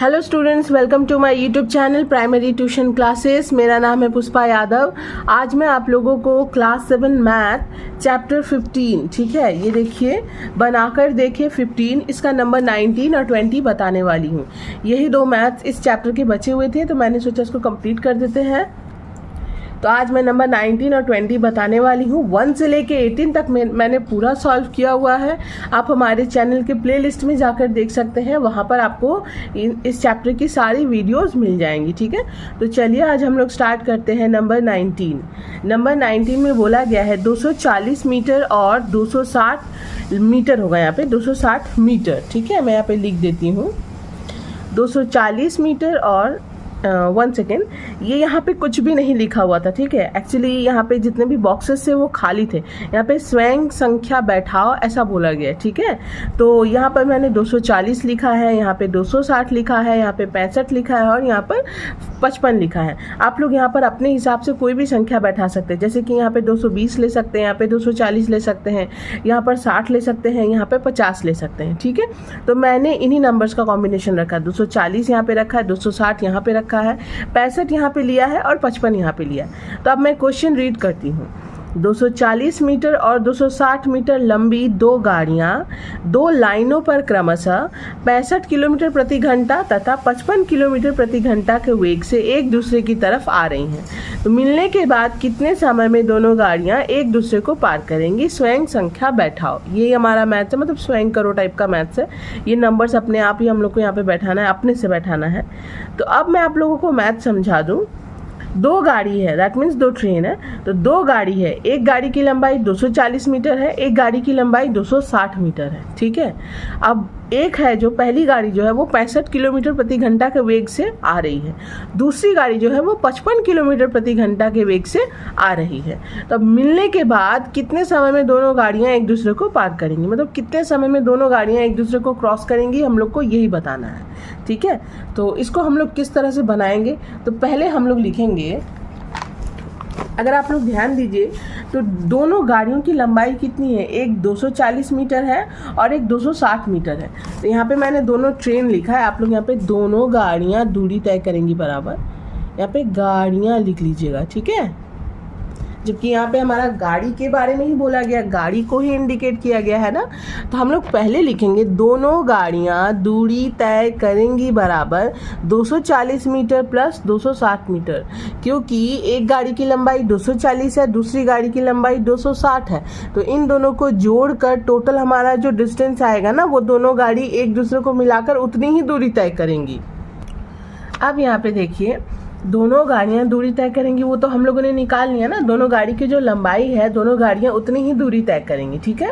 Hello students, welcome to my YouTube channel primary tuition classes. मेरा नाम है पुष्पा यादव। आज मैं आप लोगों को क्लास 7 मैथ चैप्टर 15, ठीक है, ये देखिए बनाकर देखिए 15, इसका नंबर 19 और 20 बताने वाली हूँ। यही दो मैथ्स इस चैप्टर के बचे हुए थे तो मैंने सोचा इसको कंप्लीट कर देते हैं। तो आज मैं नंबर 19 और 20 बताने वाली हूँ। 1 से लेके 18 तक मैंने पूरा सॉल्व किया हुआ है। आप हमारे चैनल के प्लेलिस्ट में जाकर देख सकते हैं, वहाँ पर आपको इस चैप्टर की सारी वीडियोस मिल जाएंगी, ठीक है। तो चलिए आज हम लोग स्टार्ट करते हैं नंबर 19। नंबर 19 में बोला गया है 240 मीटर और 260 मीटर होगा, यहाँ पे 260 मीटर, ठीक है। मैं यहाँ पे लिख देती हूँ 240 मीटर और 1 सेकेंड, ये यहाँ पे कुछ भी नहीं लिखा हुआ था, ठीक है। एक्चुअली यहाँ पे जितने भी बॉक्सेस थे वो खाली थे। यहाँ पे स्वयं संख्या बैठाओ ऐसा बोला गया है, ठीक है। तो यहाँ पर मैंने 240 लिखा है, यहाँ पे 260 लिखा है, यहाँ पे 65 लिखा है और यहाँ पर 55 लिखा है। आप लोग यहाँ पर अपने हिसाब से कोई भी संख्या बैठा सकते हैं, जैसे कि यहाँ पे 220 ले सकते हैं, यहाँ पे 240 ले सकते हैं, यहाँ पर 60 ले सकते हैं, यहाँ पे 50 ले सकते हैं, ठीक है। तो मैंने इन्हीं नंबर्स का कॉम्बिनेशन रखा है। 240 यहाँ पे रखा है, 260 यहाँ पे रखा है, 65 यहाँ पे लिया है और 55 यहाँ पे लिया है। तो अब मैं क्वेश्चन रीड करती हूँ। 240 मीटर और 260 मीटर लंबी दो गाड़ियाँ दो लाइनों पर क्रमशः 65 किलोमीटर प्रति घंटा तथा 55 किलोमीटर प्रति घंटा के वेग से एक दूसरे की तरफ आ रही हैं। तो मिलने के बाद कितने समय में दोनों गाड़ियाँ एक दूसरे को पार करेंगी? स्वयं संख्या बैठाओ। ये हमारा मैथ्स है, मतलब स्वयं करो टाइप का मैथ्स है। ये नंबर्स अपने आप ही हम लोग को यहाँ पे बैठाना है, अपने से बैठाना है। तो अब मैं आप लोगों को मैथ समझा दूँ। दो गाड़ी है, दैट मीन्स दो ट्रेन है। तो दो गाड़ी है, एक गाड़ी की लंबाई 240 मीटर है, एक गाड़ी की लंबाई 260 मीटर है, ठीक है। अब एक है जो पहली गाड़ी जो है वो 65 किलोमीटर प्रति घंटा के वेग से आ रही है, दूसरी गाड़ी जो है वो 55 किलोमीटर प्रति घंटा के वेग से आ रही है। तो अब मिलने के बाद कितने समय में दोनों गाड़ियां एक दूसरे को पार करेंगी, मतलब कितने समय में दोनों गाड़ियां एक दूसरे को क्रॉस करेंगी, हम लोग को यही बताना है, ठीक है। तो इसको हम लोग किस तरह से बनाएंगे, तो पहले हम लोग लिखेंगे, अगर आप लोग ध्यान दीजिए तो दोनों गाड़ियों की लंबाई कितनी है, एक 240 मीटर है और एक 260 मीटर है। तो यहाँ पे मैंने दोनों ट्रेन लिखा है, आप लोग यहाँ पे दोनों गाड़ियाँ दूरी तय करेंगी बराबर, यहाँ पे गाड़ियाँ लिख लीजिएगा, ठीक है। जबकि यहाँ पे हमारा गाड़ी के बारे में ही बोला गया, गाड़ी को ही इंडिकेट किया गया है ना। तो हम लोग पहले लिखेंगे दोनों गाड़ियाँ दूरी तय करेंगी बराबर 240 मीटर प्लस 260 मीटर, क्योंकि एक गाड़ी की लंबाई 240 है, दूसरी गाड़ी की लंबाई 260 है। तो इन दोनों को जोड़कर टोटल हमारा जो डिस्टेंस आएगा ना, वो दोनों गाड़ी एक दूसरे को मिलाकर उतनी ही दूरी तय करेंगी। अब यहाँ पे देखिए, दोनों गाड़ियां दूरी तय करेंगी, वो तो हम लोगों ने निकाल लिया ना। दोनों गाड़ी की जो लंबाई है, दोनों गाड़ियां उतनी ही दूरी तय करेंगी, ठीक है।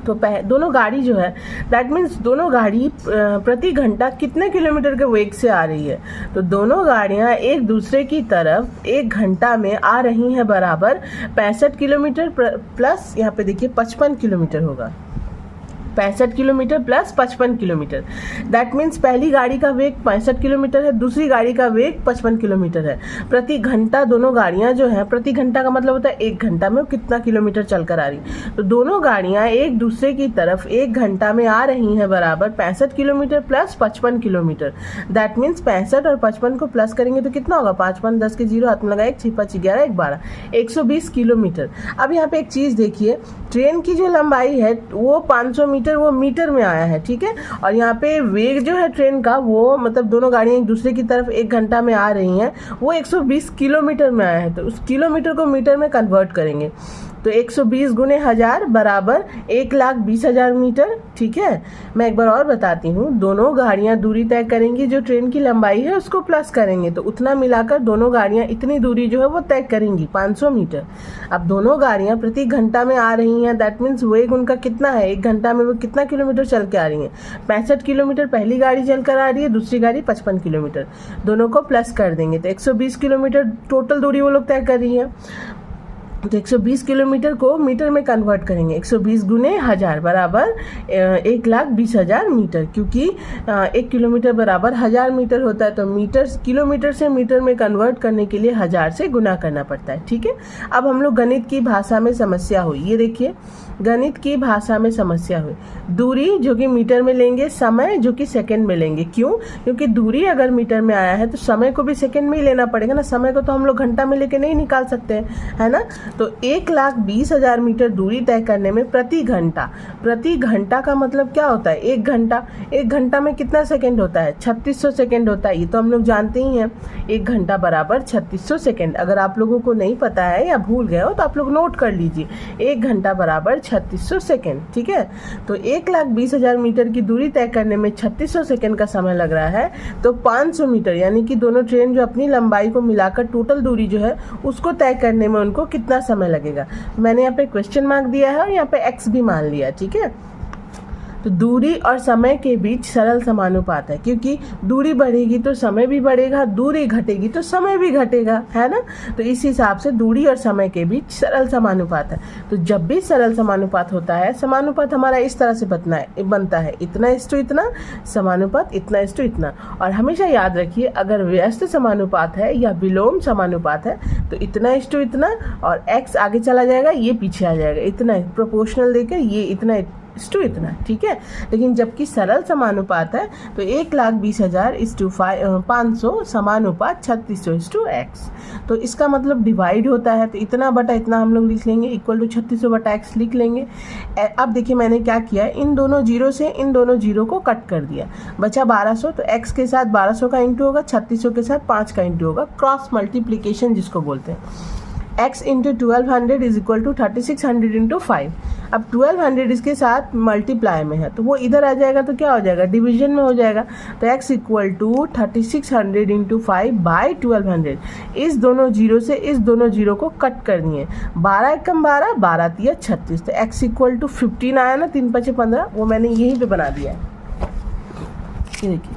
तो दोनों गाड़ी जो है, दैट मीन्स दोनों गाड़ी प्रति घंटा कितने किलोमीटर के वेग से आ रही है। तो दोनों गाड़ियां एक दूसरे की तरफ एक घंटा में आ रही हैं बराबर 65 किलोमीटर प्लस यहाँ पे देखिए 55 किलोमीटर होगा, 65 kilometre plus 55 kilometre. That means पहली गाड़ी का वेग 65 किलोमीटर है, दूसरी गाड़ी का वेग 55 किलोमीटर है। प्रति घंटा दोनों गाड़ियां जो हैं, प्रति घंटा का मतलब होता है एक घंटा में वो कितना किलोमीटर चलकर आ रही। तो दोनों गाड़ियां एक दूसरे की तरफ एक घंटा में आ रही हैं बराबर 65 kilometre plus 55 kilometre. That means 65 और 55 को प्लस करेंगे तो कितना होगा, 5 5 10 के 0 हाथ में लगा, 1 6 5 11 1 12, 120 किलोमीटर। अब यहाँ पे एक चीज़ देखिए, ट्रेन की जो लंबाई है वो 500 मीटर, वो मीटर में आया है, ठीक है। और यहाँ पे वेग जो है ट्रेन का, वो मतलब दोनों गाड़ियाँ एक दूसरे की तरफ एक घंटा में आ रही हैं, वो 120 किलोमीटर में आया है। तो उस किलोमीटर को मीटर में कन्वर्ट करेंगे तो 120 गुने 1000 बराबर 1,20,000 मीटर, ठीक है। मैं एक बार और बताती हूँ, दोनों गाड़ियाँ दूरी तय करेंगी, जो ट्रेन की लंबाई है उसको प्लस करेंगे तो उतना मिलाकर दोनों गाड़ियाँ इतनी दूरी जो है वो तय करेंगी, 500 मीटर। अब दोनों गाड़ियाँ प्रति घंटा में आ रही हैं, दैट मीन्स वेग उनका कितना है, एक घंटा में वो कितना किलोमीटर चल के आ रही हैं, 65 किलोमीटर पहली गाड़ी चल कर आ रही है, दूसरी गाड़ी 55 किलोमीटर। दोनों को प्लस कर देंगे तो 120 किलोमीटर टोटल दूरी वो लोग तय कर रही है। तो 120 किलोमीटर को मीटर में कन्वर्ट करेंगे। 120 गुने 1000 बराबर 1,20,000 मीटर, क्योंकि 1 किलोमीटर बराबर 1000 मीटर होता है, तो मीटर किलोमीटर से मीटर में कन्वर्ट करने के लिए 1000 से गुना करना पड़ता है। ठीक है, अब हम लोग गणित की भाषा में समस्या हुई, ये देखिए गणित की भाषा में समस्या हुई। दूरी जो कि मीटर में लेंगे, समय जो कि सेकंड में लेंगे। क्यों? क्योंकि दूरी अगर मीटर में आया है तो समय को भी सेकंड में ही लेना पड़ेगा ना, समय को तो हम लोग घंटा में लेके नहीं निकाल सकते हैं, है ना। तो 1,20,000 मीटर दूरी तय करने में प्रति घंटा का मतलब क्या होता है? 1 घंटा। 1 घंटा में कितना सेकंड होता है? 3600 सेकंड होता है, ये तो हम लोग जानते ही हैं। 1 घंटा बराबर 3600 सेकंड। अगर आप लोगों को नहीं पता है या भूल गए हो तो आप लोग नोट कर लीजिए, 1 घंटा बराबर 3600 सेकंड। ठीक है, तो 1,20,000 मीटर की दूरी तय करने में 3600 सेकंड का समय लग रहा है। तो 500 मीटर यानी कि दोनों ट्रेन जो अपनी लंबाई को मिलाकर टोटल दूरी जो है उसको तय करने में उनको कितना समय लगेगा। मैंने यहाँ पे क्वेश्चन मार्क दिया है और यहाँ पे एक्स भी मान लिया। ठीक है, तो दूरी और समय के बीच सरल समानुपात है, क्योंकि दूरी बढ़ेगी तो समय भी बढ़ेगा, दूरी घटेगी तो समय भी घटेगा, है ना। तो इस हिसाब से दूरी और समय के बीच सरल समानुपात है। तो जब भी सरल समानुपात होता है, समानुपात हमारा इस तरह से बनता है, इतना इस्टू इतना, समानुपात इतना इस्टू इतना। और हमेशा याद रखिए, अगर व्यस्त समानुपात है या विलोम समानुपात है तो इतना इस्टू इतना, और एक्स आगे चला जाएगा, ये पीछे आ जाएगा, इतना प्रोपोर्शनल देकर ये इतना इस्टू इतना। ठीक है, लेकिन जबकि सरल समानुपात है तो 1,20,000 इस्टू 500 समानुपात 3600 इस्टू एक्स। तो इसका मतलब डिवाइड होता है, तो इतना बटा इतना हम लोग लिख लेंगे, इक्वल टू 3600 बटा एक्स लिख लेंगे। अब देखिए मैंने क्या किया, इन दोनों जीरो से इन दोनों जीरो को कट कर दिया, बचा 1200। तो एक्स के साथ 1200 का इंटू होगा, 3600 के साथ 5 का इंटू होगा, क्रॉस मल्टीप्लीकेशन जिसको बोलते हैं। x into 1200 is equal to 3600 into 5। अब 1200 इसके साथ मल्टीप्लाई में है तो वो इधर आ जाएगा, तो क्या हो जाएगा? डिवीजन में हो जाएगा। तो x equal to 3600 into 5 by 1200। इस दोनों जीरो से इस दोनों जीरो को कट करनी है, 12 एकम 12, 12 तिया 36। तो x इक्वल टू 15 आया ना, 3 5 15, वो मैंने यहीं पे बना दिया है, ये देखिए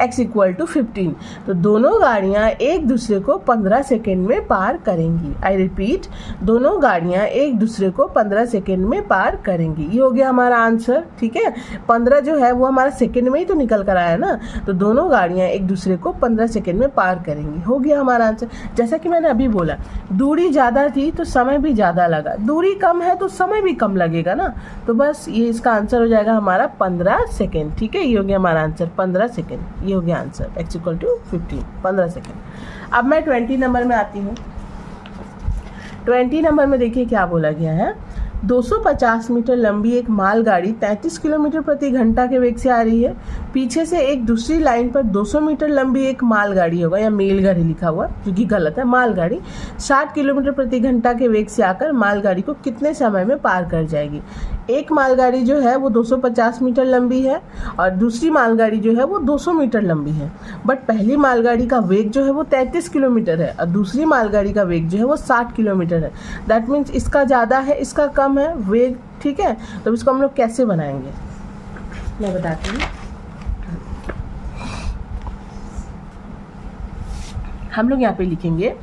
x इक्वल टू 15। तो दोनों गाड़ियाँ एक दूसरे को 15 सेकेंड में पार करेंगी। आई रिपीट, दोनों गाड़ियाँ एक दूसरे को 15 सेकेंड में पार करेंगी। ये हो गया हमारा आंसर। ठीक है, 15 जो है वो हमारा सेकेंड में ही तो निकल कर आया ना, तो दोनों गाड़ियाँ एक दूसरे को 15 सेकेंड में पार करेंगी, हो गया हमारा आंसर। जैसा कि मैंने अभी बोला, दूरी ज़्यादा थी तो समय भी ज़्यादा लगा, दूरी कम है तो समय भी कम लगेगा ना। तो बस ये इसका आंसर हो जाएगा हमारा 15 सेकेंड। ठीक है, ये हो गया हमारा आंसर 15 सेकेंड, ये हो गया answer x equal to 15, 15 second. अब मैं 20 नंबर में आती हूँ। 20 नंबर में देखिए क्या बोला गया है, 250 मीटर लंबी एक मालगाड़ी 33 किलोमीटर प्रति घंटा के वेग से आ रही है। पीछे से एक दूसरी लाइन पर 200 मीटर लंबी एक मालगाड़ी होगा, या मेलगाड़ी लिखा हुआ क्योंकि गलत है, मालगाड़ी 60 किलोमीटर प्रति घंटा के वेग से आकर मालगाड़ी को कितने समय में पार कर जाएगी। एक मालगाड़ी जो है वो 250 मीटर लंबी है और दूसरी मालगाड़ी जो है वो 200 मीटर लंबी है, बट पहली मालगाड़ी का वेग जो है वो 33 किलोमीटर है और दूसरी मालगाड़ी का वेग जो है वो 60 किलोमीटर है। दैट मीन्स इसका ज़्यादा है, इसका कम है वेग। ठीक है, तो इसको हम लोग कैसे बनाएंगे मैं बताती हूँ। हम लोग यहाँ पे लिखेंगे,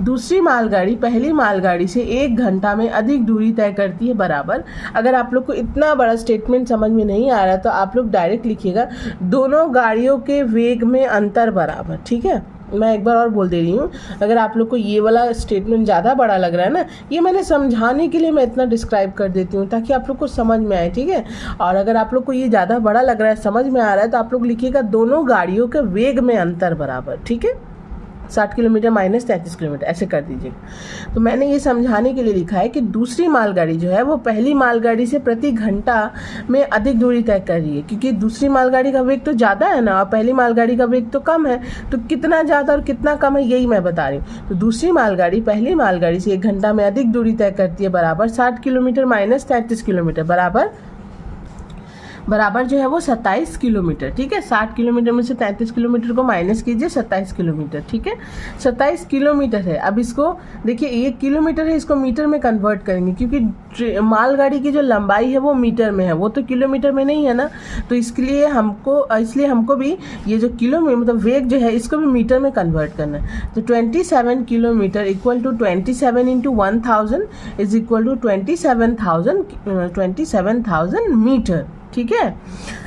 दूसरी मालगाड़ी पहली मालगाड़ी से 1 घंटा में अधिक दूरी तय करती है बराबर। अगर आप लोग को इतना बड़ा स्टेटमेंट समझ में नहीं आ रहा तो आप लोग डायरेक्ट लिखिएगा, दोनों गाड़ियों के वेग में अंतर बराबर। ठीक है, मैं एक बार और बोल दे रही हूँ, अगर आप लोग को ये वाला स्टेटमेंट ज़्यादा बड़ा लग रहा है ना, ये मैंने समझाने के लिए मैं इतना डिस्क्राइब कर देती हूँ ताकि आप लोग को समझ में आए। ठीक है, और अगर आप लोग को ये ज़्यादा बड़ा लग रहा है, समझ में आ रहा है, तो आप लोग लिखिएगा दोनों गाड़ियों के वेग में अंतर बराबर। ठीक है, 60 किलोमीटर माइनस 33 किलोमीटर ऐसे कर दीजिएगा। तो मैंने ये समझाने के लिए लिखा है कि दूसरी मालगाड़ी जो है वो पहली मालगाड़ी से प्रति घंटा में अधिक दूरी तय कर रही है, क्योंकि दूसरी मालगाड़ी का वेग तो ज़्यादा है ना और पहली मालगाड़ी का वेग तो कम है। तो कितना ज़्यादा और कितना कम है यही मैं बता रही हूँ। तो दूसरी मालगाड़ी पहली मालगाड़ी से 1 घंटा में अधिक दूरी तय करती है बराबर 60 किलोमीटर माइनस 33 किलोमीटर बराबर बराबर जो है वो 27 किलोमीटर। ठीक है, 60 किलोमीटर में से 33 किलोमीटर को माइनस कीजिए, 27 किलोमीटर। ठीक है, 27 किलोमीटर है। अब इसको देखिए 1 किलोमीटर है, इसको मीटर में कन्वर्ट करेंगे क्योंकि मालगाड़ी की जो लंबाई है वो मीटर में है, वो तो किलोमीटर में नहीं है ना। तो इसलिए हमको भी ये जो किलोमीटर मतलब वेग जो है इसको भी मीटर में कन्वर्ट करना है। तो 27 kilometre equal to 27 into 1000 is equal to 27,000 metre. ठीक है,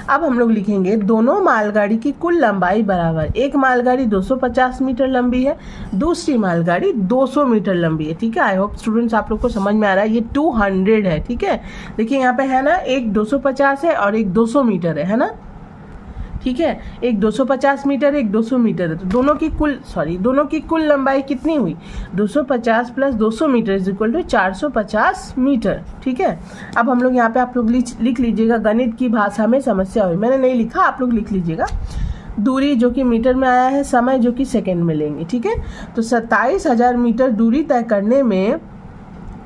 अब हम लोग लिखेंगे दोनों मालगाड़ी की कुल लंबाई बराबर, एक मालगाड़ी 250 मीटर लंबी है, दूसरी मालगाड़ी 200 मीटर लंबी है। ठीक है, आई होप स्टूडेंट्स आप लोग को समझ में आ रहा है। ये 200 है। ठीक है, देखिए यहाँ पे है ना, एक 250 है और एक 200 मीटर है ना। ठीक है, एक 250 मीटर एक 200 मीटर है, तो दोनों की कुल लंबाई कितनी हुई, 250 plus 200 metre is equal to 450 metre. ठीक है, अब हम लोग यहाँ पे आप लोग लिख लीजिएगा, गणित की भाषा में समस्या हुई, मैंने नहीं लिखा, आप लोग लिख लीजिएगा। दूरी जो कि मीटर में आया है, समय जो कि सेकेंड में लेंगे। ठीक है, तो 27,000 मीटर दूरी तय करने में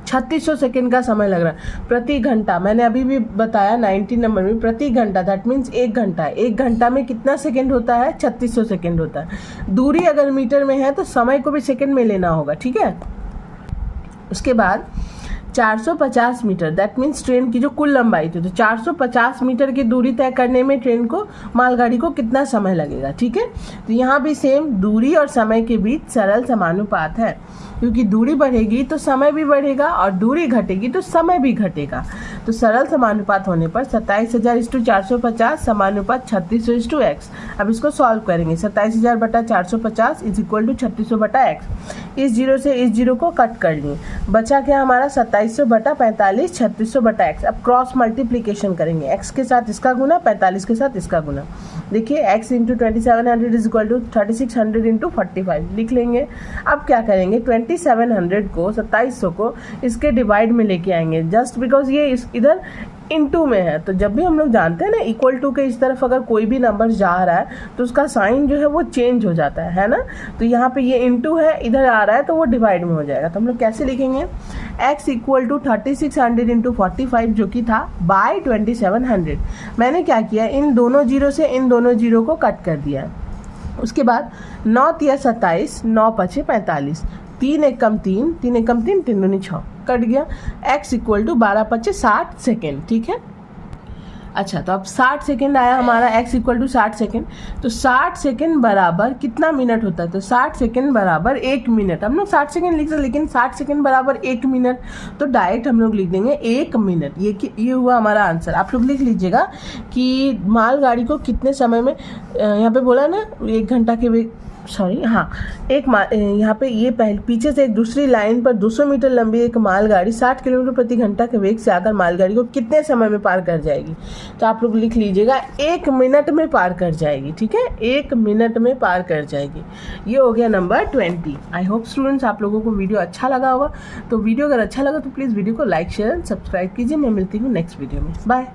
3600 सेकेंड का समय लग रहा है प्रति घंटा। मैंने अभी भी बताया 19 नंबर में, प्रति घंटा, दैट मीन्स 1 घंटा है। 1 घंटा में कितना सेकेंड होता है, 3600 सेकेंड होता है। दूरी अगर मीटर में है तो समय को भी सेकेंड में लेना होगा। ठीक है, उसके बाद 450 मीटर, दैट मीन्स ट्रेन की जो कुल लंबाई थी, तो 450 मीटर की दूरी तय करने में ट्रेन को, मालगाड़ी को कितना समय लगेगा। ठीक है, तो यहाँ भी सेम दूरी और समय के बीच सरल समानुपात है, क्योंकि दूरी बढ़ेगी तो समय भी बढ़ेगा और दूरी घटेगी तो समय भी घटेगा। तो सरल समानुपात होने पर 27,000/450 समानुपात 3600/x। अब इसको सॉल्व करेंगे, 27,000/450 इज इक्वल टू 3600/x। इस जीरो से इस जीरो को कट कर लिए, बचा क्या हमारा 2700/45 3600/x। अब क्रॉस मल्टीप्लीकेशन करेंगे, x के साथ इसका गुना, 45 के साथ इसका गुना। देखिए x into 2700 is equal to 3600 into 45 लिख लेंगे। अब क्या करेंगे, 2700 को 2700 को इसके डिवाइड में लेके आएंगे, जस्ट बिकॉज ये इधर इनटू में है। तो जब भी हम लोग जानते हैं ना इक्वल टू के इस तरफ अगर कोई भी नंबर जा रहा है तो उसका साइन जो है वो चेंज हो जाता है ना। तो यहाँ पे ये इनटू है, इधर आ रहा है तो वो डिवाइड में हो जाएगा। तो हम लोग कैसे लिखेंगे, x इक्वल टू 3600 इंटू 45 जो कि था बाय 2700। मैंने क्या किया, इन दोनों जीरो से इन दोनों जीरो को कट कर दिया। उसके बाद 9 तिया 27, 9 पचे 45, 3 एकम 3, 3 एकम 3, 3 दूनी 6 कट गया। x इक्वल टू 12 पचे 60 सेकेंड। ठीक है, अच्छा तो अब 60 सेकेंड आया हमारा, x इक्वल टू 60 सेकेंड। तो 60 सेकेंड बराबर कितना मिनट होता है, तो 60 सेकेंड बराबर 1 मिनट। हम लोग 60 सेकेंड लिख सकते, लेकिन 60 सेकेंड बराबर 1 मिनट, तो डायरेक्ट हम लोग लिख देंगे 1 मिनट। ये हुआ हमारा आंसर। आप लोग लिख लीजिएगा कि मालगाड़ी को कितने समय में, यहाँ पे बोला ना 1 घंटा के वेग, सॉरी हाँ, यहाँ पे ये पीछे से एक दूसरी लाइन पर 200 मीटर लंबी एक मालगाड़ी 60 किलोमीटर प्रति घंटा के वेग से आकर मालगाड़ी को कितने समय में पार कर जाएगी। तो आप लोग लिख लीजिएगा 1 मिनट में पार कर जाएगी। ठीक है, 1 मिनट में पार कर जाएगी। ये हो गया नंबर 20। आई होप स्टूडेंट्स आप लोगों को वीडियो अच्छा लगा होगा। तो वीडियो अगर अच्छा लगा तो प्लीज़ वीडियो को लाइक शेयर एंड सब्सक्राइब कीजिए। मैं मिलती हूँ नेक्स्ट वीडियो में, बाय।